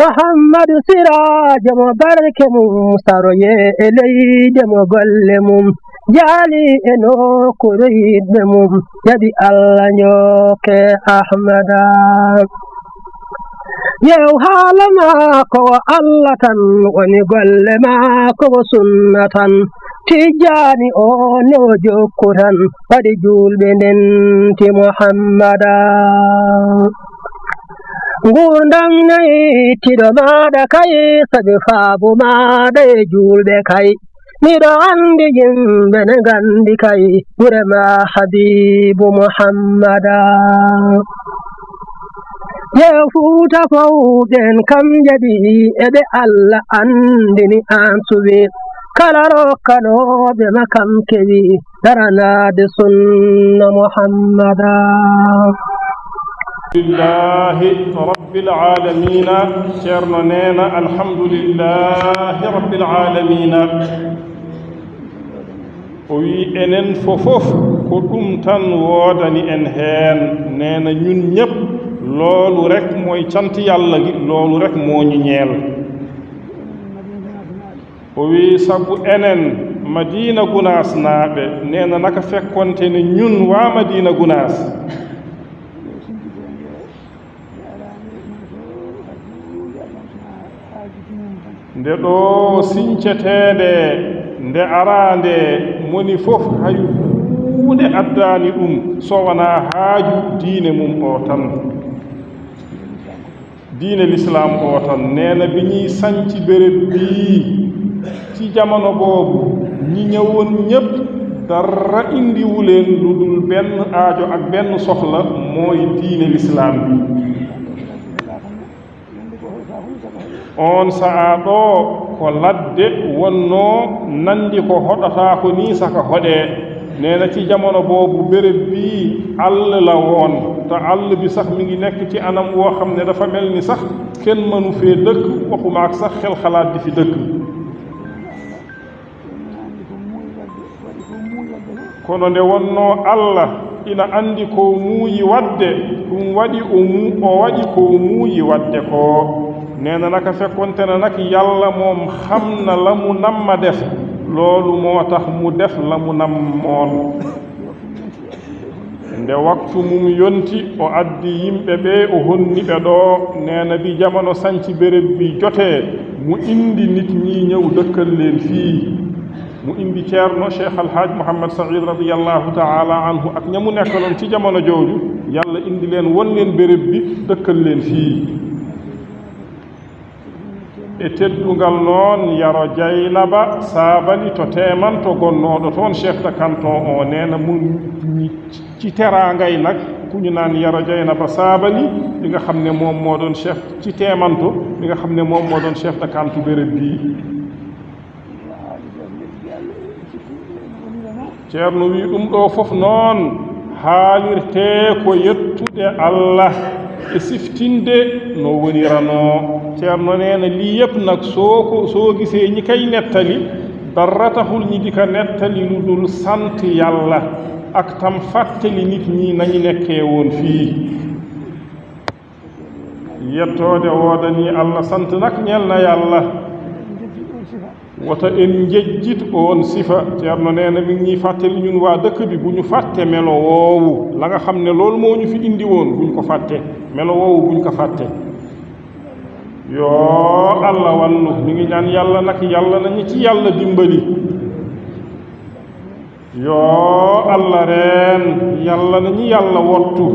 محمد سراج مبارك مستروي إلي دم قلمم جالي إنو كريد مم يدي الله نيوك أحمدا يو حالما كو الله تن ونقل ما كو سنة تجاني أونو جوكران فرجول بننتي محمدا ngurdang nay tido mada kai sabi fabu mada julbe kai nido andi jimbe ne gandi kai burema habibu muhammada yefuta fawden kam jadi ebe alla andini ansubi kala rokano be makam kebi darana de sunna muhammada لله رب العالمين شرننا الحمد لله رب العالمين وي انن فوفوف كوم تان ووداني ان هين نينا ñun ñep lolu rek moy cant yalla gi lolu rek mo ñu ñeel وي sabu enen madina gunas naabe neena naka fekkonte ne ñun wa madina gunas nde ɗo sincetede nde arande moni fof hay hunde addani ɗum so wona haaju diine mum o tan diine l'islam o tan neena bi ñuy sanci béréb bii ci jamono boobu ñi ñëwoon ñépp dara indiwu leen lu dul benn aajo ak benn soxla mooy diine l'islam bi on saa ɗo ko ladde wonno nandi ko hoɗata ko ni saka hoɗe neena ci jamono boobu béréb bi àll la woon te àll bi sax mi ngi nekk ci anam woo xam ne dafa mel ni sax kenn mënu fee dëkk waxuma ak sax xel xalaat di fi dëkk kono nde wonno Allah ina andi ko muuyi wadde ɗum waɗi o waɗi ko muuyi wadde ko neena naka fekkonte na nak yàlla moom xam na la mu namma def loolu moo tax mu def la mu nammoon nde waktu mum yonti o addi yimɓe ɓe o honni ɓe ɗo neena bi jamono sanci béréb bi jotee mu indi nit ñi ñëw dëkkal leen fii mu indi ceerno cheikh alhaaj mouhammad saïd radiallahu taala anhu ak ñamu nekkaloon ci jamono jooju yàlla indi leen won leen béréb bi dëkkal leen fii e teddungal noon yaro Jaynaba saabani to temanto gonnooɗo toon chef de canton o neena mu ci teraangay nag ku ñu naan yaro Jaynaba saabani li nga xam ne moom moo doon chef ci teemanto li nga xam ne moom moo doon chef de canton béréb bii ceerno wi ɗum ɗo fof noon haalirtee ko yettude Allah e siftinde no woniranoo ceerno neena lii yëpp nag soo gisee ñi kay nettali dara taxul ñi di ko nettali lu dul sant yàlla ak tam fàttali nit ñi nañu nekkee woon fii yettoode woodani Allah sant nag ñeel na yàlla wata en njejjit oon sifa ceerno neena mi ngi ñuy fàttali ñun waa dëkk bi bu ñu fàtte melo woowu la nga xam ne loolu moo ñu fi indi woon buñ ko fàtte melo woowu buñ ko fàtte yoo Allah wannu mi ngi ñaan yàlla nag yàlla nañu ci yàlla dimbali yoo Allah reen yàlla nañu yàlla wottu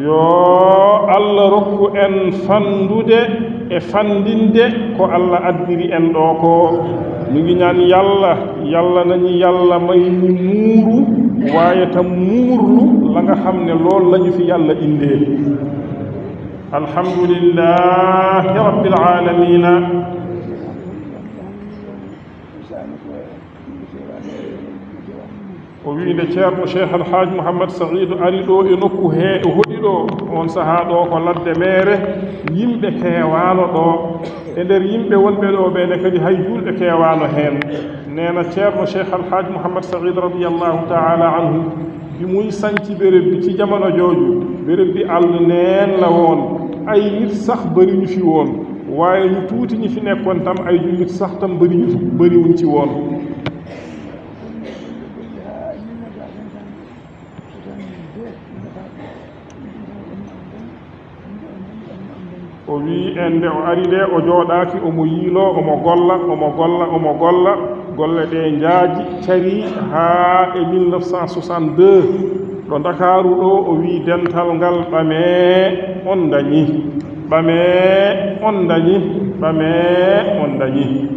yoo Allah rokku en fandude e fandinde ko Allah addiri en ɗo ko mi ngi ñaan yàlla nañu yàlla may ñu muuru waaye tam muurlu la nga xam ne loolu lañu fi yàlla indee alhamdulillahi rabbil alamina o wiinde ceerno cheikh alhaaj mouhammad saïd ari ɗo e nokku he e hoɗi ɗo on sahaa ɗo ko ladde meere yimɓe keewaano ɗo e nder yimɓe wonɓe ɗo ɓeene kadi hay julɓe keewaano heen neena ceerno cheikh alhaaj mouhammad saïd radiallahu taala anhu bi muy sanci béréb bi ci jamono jooju béréb bi àll neen la woon ay nit sax bëri ñu fi woon waaye ñu tuuti ñi fi nekkoon tam ay jullit sax tam bëriwuñ ci woon o wi ende o ari de o jooɗaaki omo yiiloo omo golla golle ɗe njaaji cari haa e 1962 ɗo Ndakaaru ɗo o wi dental ngal ɓamee on dañi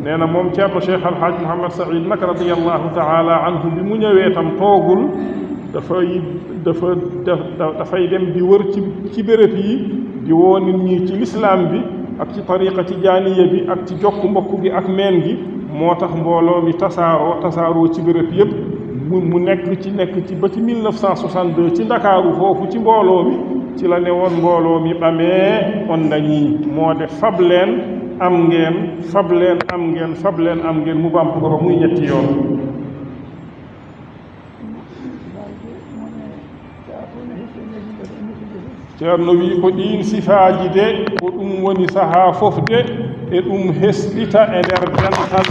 neena moom ceerno cheikh alhaaj mouhammad saïd nak radiyallahu taala anhu bi mu ñëwee tam toogul dafay dem di wër ci béréb yi di woo nit ñi ci lislaam bi ak ci tariqa tijaaniya bi ak ci jokk mbokk gi ak meen gi moo tax mbooloo mi tasaaroo ci béréb yépp mu nekk ci ba ci 1962 ci Ndakaaru foofu ci mbooloo mi ci la ne woon mbooloo mi ɓamee on dañi moo de fab leen am ngeen mu bamp ko ba muy ñetti yoon ceerno wi ko ɗiin sifaaji de ko ɗum woni sahaa fof de e ɗum hesɗita e nder dental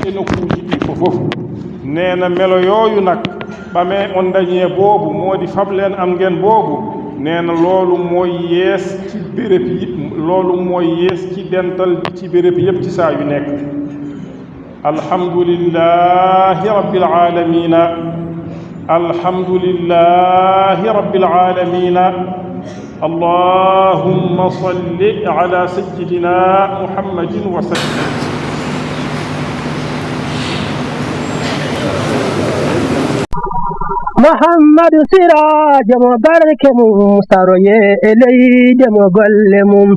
e nokkuuji ɗi fof neena melo yooyu nag ɓamee on dañee boobu moo di fableen am ngeen boobu neena loolu mooy yees ci béréb yi loolu mooy yees ci dental bi ci béréb yépp ci saa yu nekk alhamdulillahi rabbil aalamiina allahumma salli ala sayyidina muhammadin wa sallim muhammadu siraajo mo barke mum saroye e leyde mo golle mum